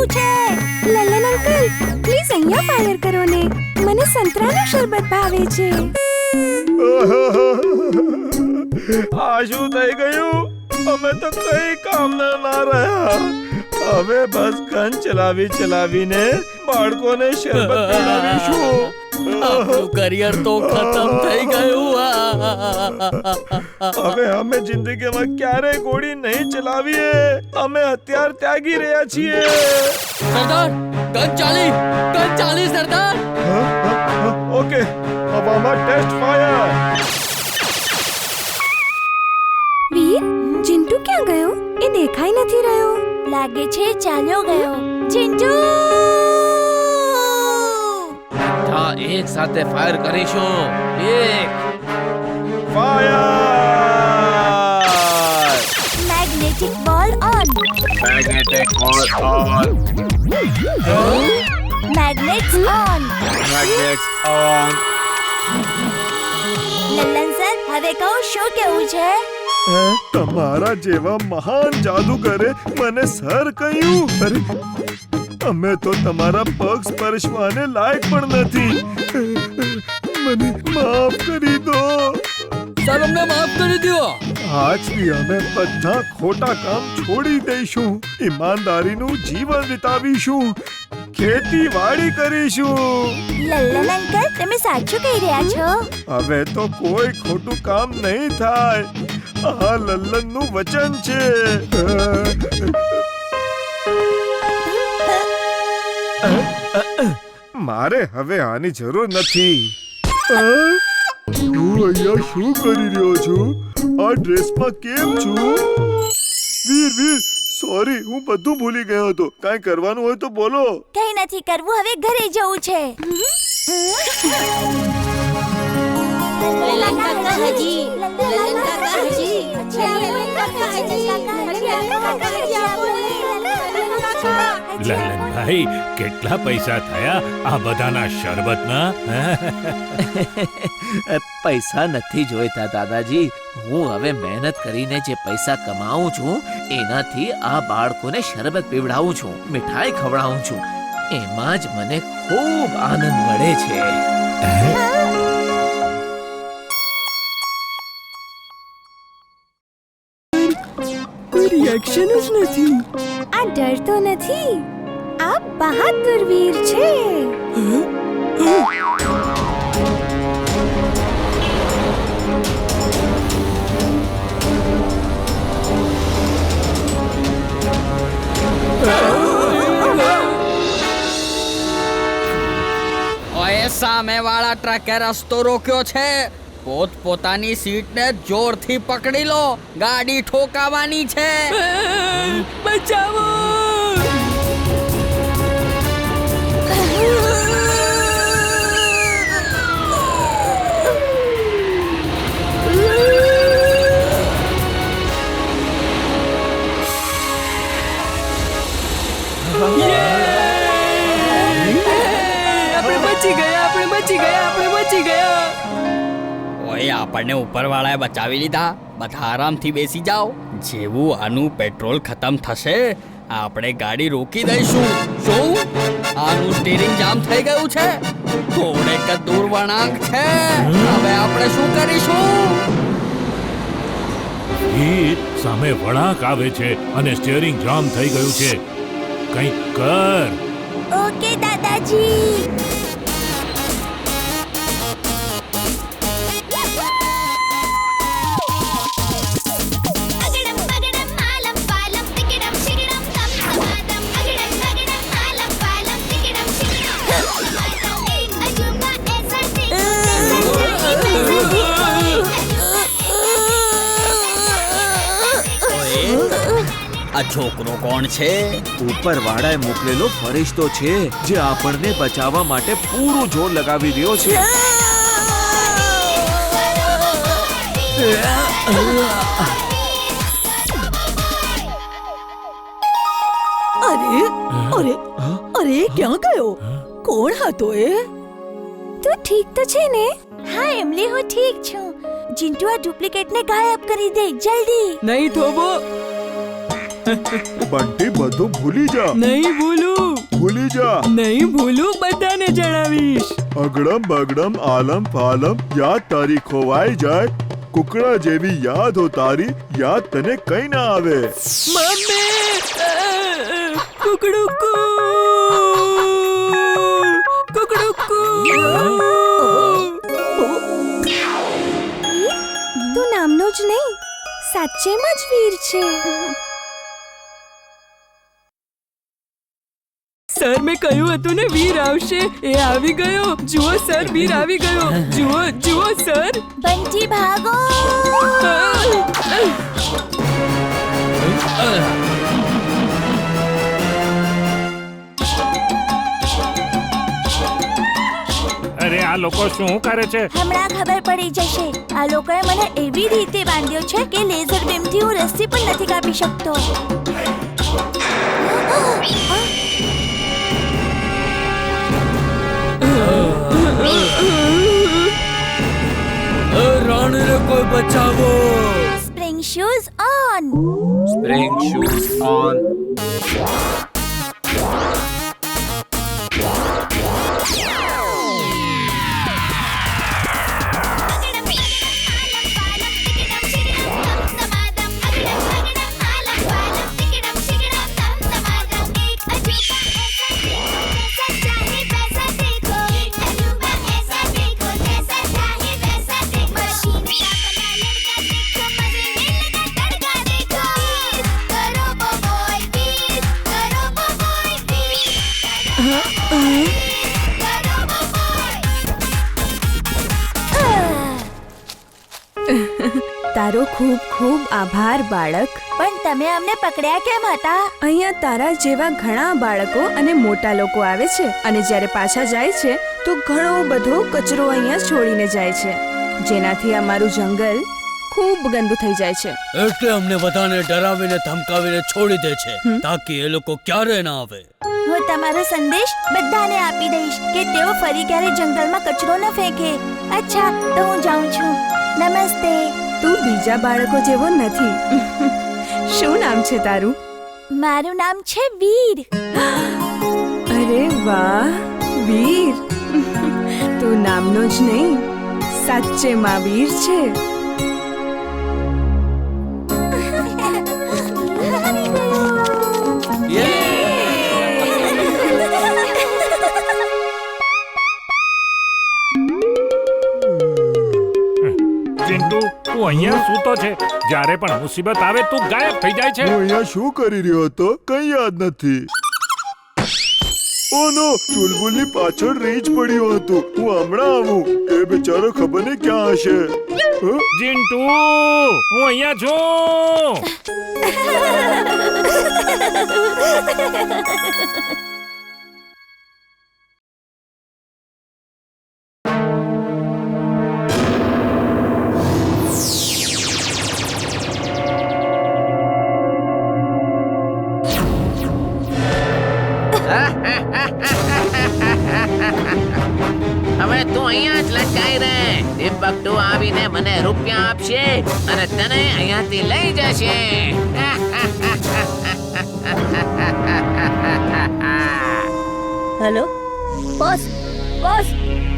જવું છે. લલ્લન uncle, please અહીંયા ફાયર કરો ને. મને સંતરાનું શરબત ભાવે છે. આ શું થઈ ગયું? અમે તો કઈ કામ ના રહ્યા. હવે બસ ગન ચલાવીને બાળકોને શરબત પીવડાવીશું. આપણું કરિયર તો ખતમ થઈ ગયું. હવે અમે જિંદગીમાં ક્યારેય ગોળી નહીં ચલાવીએ. અમે હથિયાર ત્યાગી રહ્યા છીએ. સરદાર, ગન ચાલી સરદાર. ઓકે, હવામાં ટેસ્ટ ફાયર. વીર, ચિંટુ ક્યાં ગયો? એ દેખાઈ નથી રહ્યો. લાગે છે ચાલ્યો ગયો. ચિંટુ! હા, એક સાથે ફાયર કરીશું. એક fire. Magnetic ball on. Magnetic ball on. Magnets on. Magnets on. Lallan sir, હવે કહું શું કેવું છે? તમારા જેવા મહાન જાદુગરે મને સર કહ્યું. અરે, અમે તો તમારા પગ સ્પર્શવાને લાયક પણ નથી. મને માફ કરી દો. સર, અમને માફ કરી દો. આજથી અમે બધા ખોટા કામ છોડી દઈશું. ઈમાનદારીનું જીવન વિતાવીશું. ખેતીવાડી કરીશું. લલ્લન અંકલ, તમે સાચું કહી રહ્યા છો. હવે તો કોઈ ખોટું કામ નહીં થાય. આ લલ્લનનું વચન છે. મારે હવે આની જરૂર નથી. હું અહીંયા શું કરી રહ્યો છું? આ ડ્રેસમાં કેમ છું? વીર, સોરી, હું બધું ભૂલી ગયો હતો. કાંઈ કરવાનું હોય તો બોલો. કઈ નથી કરવું, હવે ઘરે જવું છે. લલ્લન કાકા હજી. લલ્લનભાઈ, કેટલા પૈસા થયા આ બધાના શરબતના? પૈસા નથી જોઈતા દાદાજી. હું હવે મહેનત કરીને જે પૈસા કમાઉં છું એનાથી આ બાળકોને શરબત પીવડાવું છું, મીઠાઈ ખવડાવું છું. એમાં જ મને ખૂબ આનંદ મળે છે. રિએક્શન જ નથી. આ ડરતો નથી. આ બહાદુર વીર છે. ઓએ, સામેવાળા ટ્રકે રસ્તો રોક્યો છે. પોતાની સીટને જોરથી પકડી લો. ગાડી ઠોકાવાની છે. બચાવો! આપણે બચી ગયા. ઓય, આપણને ઉપરવાળાએ બચાવી લીધા. બધા આરામથી બેસી જાઓ. જેવું આનું પેટ્રોલ ખતમ થશે, આપણે ગાડી રોકી દઈશું. શું આનું સ્ટીરિંગ જામ થઈ ગયું છે? થોડેક દૂર વળાંક છે. હવે આપણે શું કરીશું? સામે વળાંક આવે છે અને સ્ટીયરિંગ જામ થઈ ગયું છે. કંઈક કર. ઓકે દાદાજી. આ છોકરો કોણ છે? ઉપરવાળાએ મોકલેલો ફરિશ્તો છે જે આપણને બચાવવા માટે પૂરું જોર લગાવી રહ્યો છે. અરે ક્યાં ગયો? કોણ હતો એ? તું ઠીક તો છે ને? હા એમલી, હું ઠીક છું. ચિંટુ, આ ડુપ્લિકેટને ગાયબ કરી દે જલ્દી. નહીં થોબો. બંટી બધું ભૂલી જા, નહીં ભૂલું, ભૂલી જા. નહીં ભૂલું, બધાને જણાવીશ. અગડમ બગડમ આલમ ફાલમ યાદ તારી ખોવાઈ જાય. કુકડા જેવી યાદ હો તારી, યાદ તને કઈ ના આવે. મમ્મી, કુકડુકુ, કુકડુકુ. તું નામનો જ નહીં, સાચેમાં જ વીર છે. સર, મેં કહ્યું હતું ને વીર આવશે. એ આવી ગયો. જુઓ સર, વીર આવી ગયો. જુઓ જુઓ સર. બંટી ભાગો. અરે આ લોકો શું કરે છે? હમણાં ખબર પડી જશે. આ લોકોએ મને એવી રીતે બાંધ્યો છે કે લેઝર બીમથી હું રસ્સી પણ નથી કાપી શકતો. રાણીને કોઈ બચાવો. Spring shoes on. Spring shoes on. તારો ખૂબ ખૂબ આભાર બાળક. પણ તમે અમને પકડ્યા કેમ હતા? અહીંયા તારા જેવા ઘણા બાળકો અને મોટા લોકો આવે છે અને જ્યારે પાછા જાય છે તો ઘણો બધો કચરો અહીંયા છોડીને જાય છે, જેનાથી અમારું જંગલ ખૂબ ગંદુ થઈ જાય છે. એટલે અમને બધાને ડરાવીને ધમકાવીને છોડી દે છે તાકી એ લોકો ક્યારે ના આવે. હું તમારો સંદેશ બધાને આપી દઈશ કે તેઓ ફરી ક્યારે જંગલમાં કચરો ન ફેંકે. અચ્છા, તો હું જાઉં છું. નમસ્તે. તું બીજા બાળકો જેવો નથી. શું નામ છે તારું? મારું નામ છે વીર. અરે વાહ, વીર. તું નામનો જ નહીં, સાચેમાં વીર છે. ચિંટુ, તું અહીંયા સૂતો છે. જ્યારે પણ મુસીબત આવે તું ગાયબ થઈ જાય છે. હું અહીંયા શું કરી રહ્યો હતો કઈ યાદ નથી. ઓ નો, ચુલબુલની પાછળ રીંછ પડ્યું હતું. હું હમણાં આવું. એ બેચારો ખબર ને ક્યાં હશે. ચિંટુ, હું અહીંયા છું. હવે તું અહીંયા જ લટકાઈ રહે. ટિમ્બકટુ આવીને મને રૂપિયા આપશે અને તને અહીંયાથી લઈ જશે. હેલો બોસ, બોસ,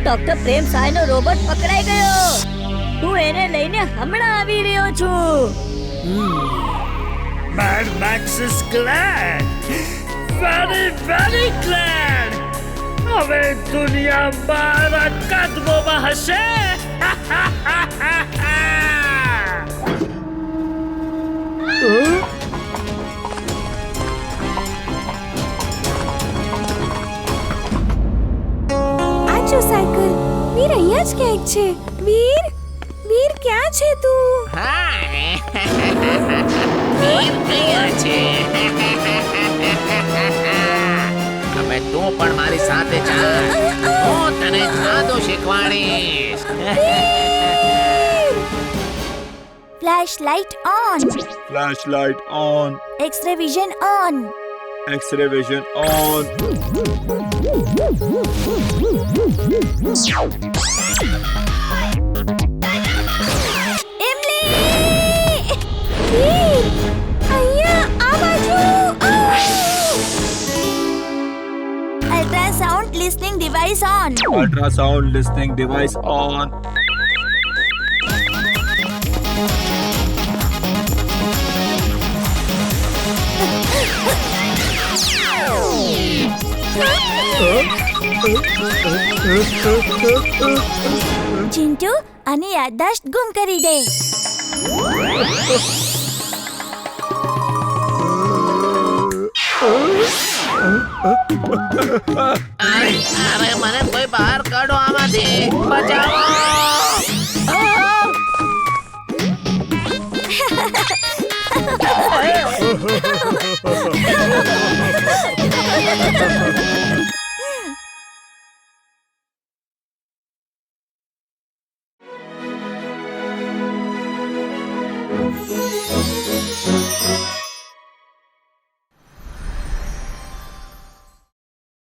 ડોક્ટર પ્રેમ સાયનો રોબોટ પકડાઈ ગયો. હું એને લઈને હમણાં આવી રહ્યો છું. Mad Max is glad. Very, very glad. હવે દુનિયા મારા કદમોમાં હશે. આ જો સાયકલ. વીર અહીંયા જ ક્યાંક છે. વીર, વીર ક્યાં છે તું? હાય. વીર અહીંયા છે. હવે તું પણ મારી સાથે ચાલ. હું તને જાદુ શીખવાડીશ. Flashlight on. Flashlight on. X ray vision on. X ray vision on. Imli! Veer, અહીંયા આ બાજુ device on. Ultrasound listening device on. Chintu આની યાદદાશ્ત ગુમ કરી દે. અરે મને કોઈ બહાર કાઢો આમાંથી બચાવો